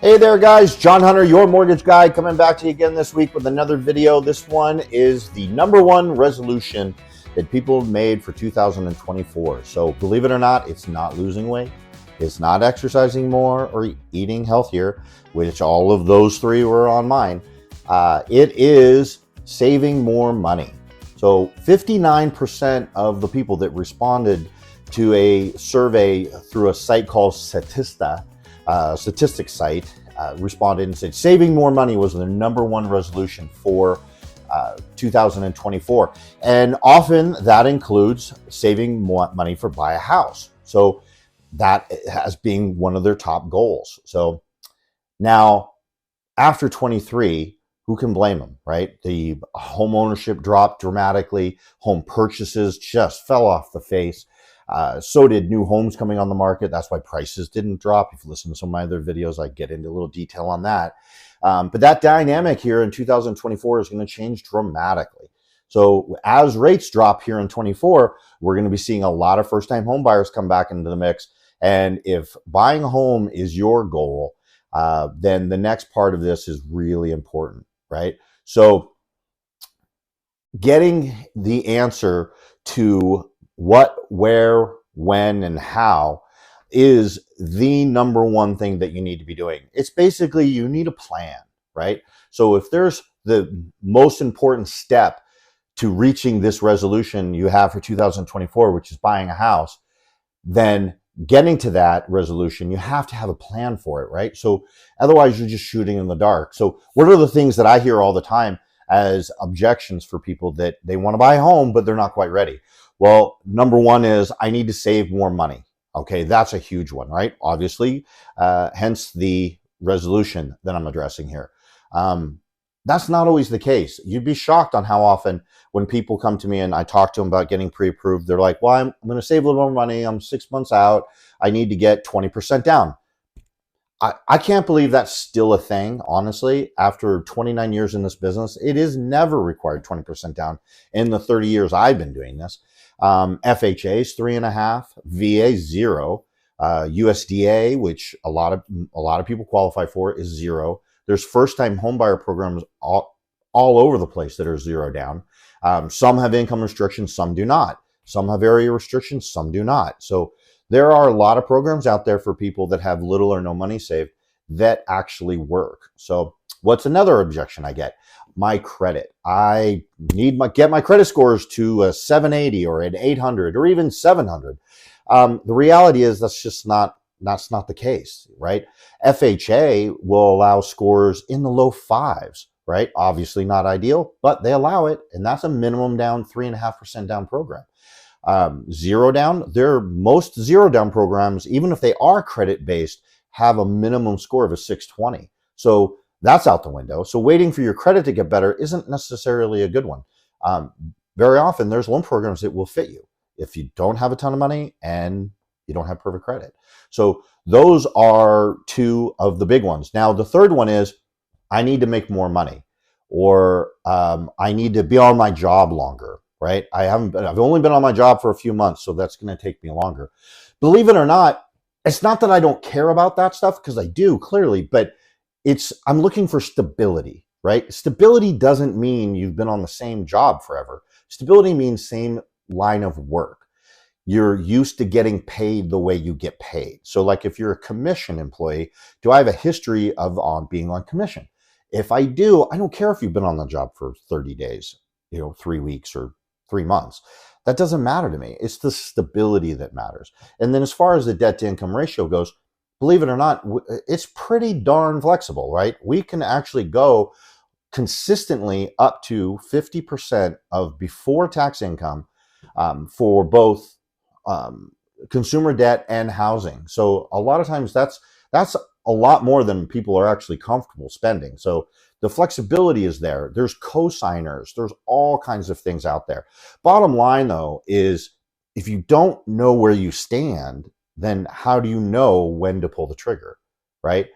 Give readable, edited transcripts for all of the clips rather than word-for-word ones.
Hey there guys, John Hunter, your mortgage guy, coming back to you again this week with another video. This one is the number one resolution that people made for 2024. So believe it or not, it's not losing weight, it's not exercising more or eating healthier, which all of those three were on mine. It is saving more money. So 59% of the people that responded to a survey through a site called Statista, statistics site, responded and said saving more money was the number one resolution for 2024. And often that includes saving more money for buy a house. So that has been one of their top goals. So now after 23, who can blame them, right? The home ownership dropped dramatically. Home purchases just fell off the face. So did new homes coming on the market. That's why prices didn't drop. If you listen to some of my other videos, I get into a little detail on that. But that dynamic here in 2024 is going to change dramatically. So as rates drop here in 24, we're going to be seeing a lot of first-time home buyers come back into the mix. And if buying a home is your goal, then the next part of this is really important, right? So getting the answer to what, where, when, and how is the number one thing that you need to be doing. It's basically you need a plan, right? So if there's the most important step to reaching this resolution you have for 2024, which is buying a house, then getting to that resolution, you have to have a plan for it, right? So otherwise you're just shooting in the dark. So what are the things that I hear all the time as objections for people that they want to buy a home, but they're not quite ready? Well, number one is I need to save more money. Okay, that's a huge one, right? Obviously, hence the resolution that I'm addressing here. That's not always the case. You'd be shocked on how often when people come to me and I talk to them about getting pre-approved, they're like, well, I'm going to save a little more money. I'm 6 months out. I need to get 20% down. I can't believe that's still a thing, honestly. After 29 years in this business, it is never required 20% down in the 30 years I've been doing this. FHA is 3.5%, VA 0%, USDA, which a lot of people qualify for, is 0%. There's first-time homebuyer programs all over the place that are 0 down. Some have income restrictions, some do not. Some have area restrictions, some do not. So there are a lot of programs out there for people that have little or no money saved that actually work. So what's another objection I get? My credit. I need get my credit scores to a 780 or an 800 or even 700. The reality is that's not the case, right? FHA will allow scores in the low 5s, right? Obviously not ideal, but they allow it, and that's a minimum down 3.5% down program. 0 down, most 0 down programs, even if they are credit based, have a minimum score of a 620. So that's out the window. So waiting for your credit to get better isn't necessarily a good one. Very often there's loan programs that will fit you if you don't have a ton of money and you don't have perfect credit. So those are two of the big ones. Now, the third one is I need to make more money, or I need to be on my job longer, right? I've only been on my job for a few months, so that's going to take me longer. Believe it or not, it's not that I don't care about that stuff, because I do, clearly, but I'm looking for stability, right? Stability doesn't mean you've been on the same job forever. Stability means same line of work. You're used to getting paid the way you get paid. So like if you're a commission employee, do I have a history of being on commission? If I do, I don't care if you've been on the job for 30 days, 3 weeks or 3 months. That doesn't matter to me. It's the stability that matters. And then as far as the debt to income ratio goes, believe it or not, it's pretty darn flexible, right? We can actually go consistently up to 50% of before tax income for both consumer debt and housing. So a lot of times that's a lot more than people are actually comfortable spending. So the flexibility is there. There's co-signers. There's all kinds of things out there. Bottom line, though, is if you don't know where you stand, then how do you know when to pull the trigger, right?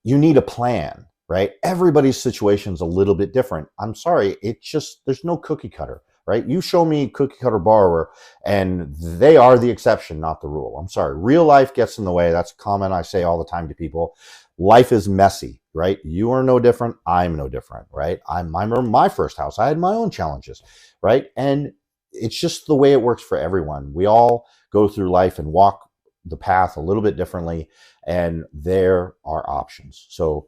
You need a plan, right? Everybody's situation is a little bit different. I'm sorry, there's no cookie cutter. right? You show me cookie cutter borrower and they are the exception, not the rule. I'm sorry. Real life gets in the way. That's a comment I say all the time to people. Life is messy, right? You are no different. I'm no different, right? I remember my first house. I had my own challenges, right? And it's just the way it works for everyone. We all go through life and walk the path a little bit differently, and there are options. So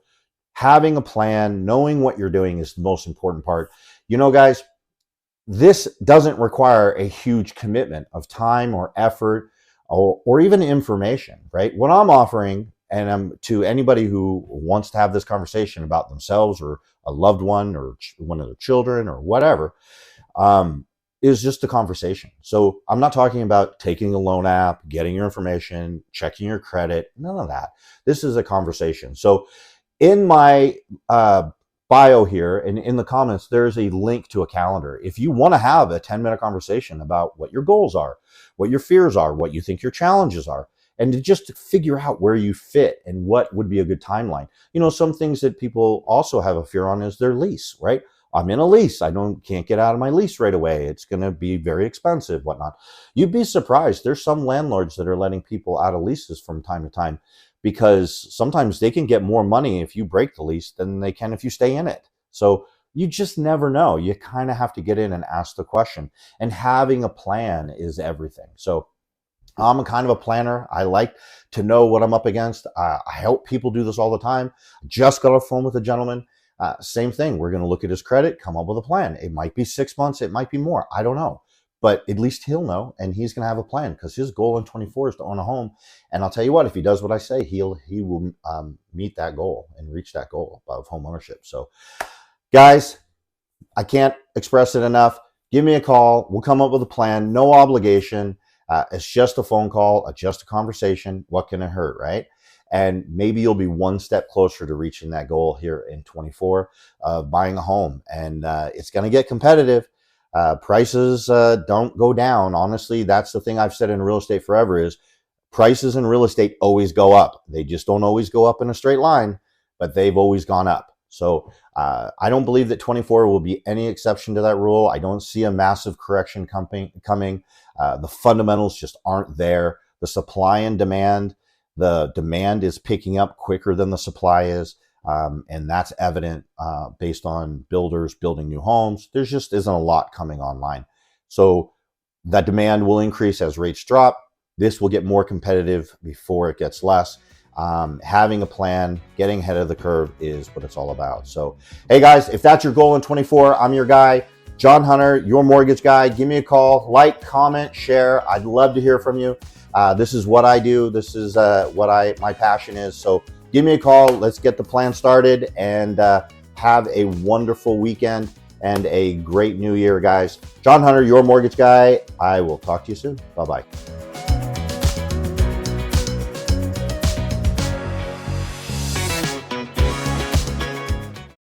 having a plan, knowing what you're doing is the most important part. You know, guys, this doesn't require a huge commitment of time or effort or even information, right? What I'm offering, and I'm to anybody who wants to have this conversation about themselves or a loved one or one of their children or whatever, is just a conversation. So I'm not talking about taking a loan app, getting your information, checking your credit, none of that. This is a conversation. So in my bio here and in the comments, there's a link to a calendar. If you want to have a 10-minute conversation about what your goals are, what your fears are, what you think your challenges are, and to just figure out where you fit and what would be a good timeline. You know, some things that people also have a fear on is their lease, right? I'm in a lease. Can't get out of my lease right away. It's going to be very expensive, whatnot. You'd be surprised. There's some landlords that are letting people out of leases from time to time, because sometimes they can get more money if you break the lease than they can if you stay in it. So you just never know. You kind of have to get in and ask the question. And having a plan is everything. So I'm a kind of a planner. I like to know what I'm up against. I help people do this all the time. Just got off the phone with a gentleman. Same thing. We're going to look at his credit, come up with a plan. It might be 6 months. It might be more. I don't know. But at least he'll know, and he's going to have a plan, because his goal in 24 is to own a home. And I'll tell you what, if he does what I say, he will meet that goal and reach that goal of home ownership. So guys, I can't express it enough. Give me a call. We'll come up with a plan. No obligation. It's just a phone call, just a conversation. What can it hurt, right? And maybe you'll be one step closer to reaching that goal here in 24 of buying a home. And it's going to get competitive. Prices don't go down. Honestly, that's the thing I've said in real estate forever is prices in real estate always go up. They just don't always go up in a straight line, but they've always gone up. So I don't believe that 24 will be any exception to that rule. I don't see a massive correction coming. The fundamentals just aren't there. The supply and demand, the demand is picking up quicker than the supply is. And that's evident based on builders building new homes. There just isn't a lot coming online. So that demand will increase as rates drop. This will get more competitive before it gets less. Having a plan, getting ahead of the curve is what it's all about. So, hey guys, if that's your goal in 24, I'm your guy, John Hunter, your mortgage guy. Give me a call, like, comment, share. I'd love to hear from you. This is what I do. This is what my passion is. So give me a call. Let's get the plan started, and have a wonderful weekend and a great new year, guys. John Hunter, your mortgage guy. I will talk to you soon. Bye-bye.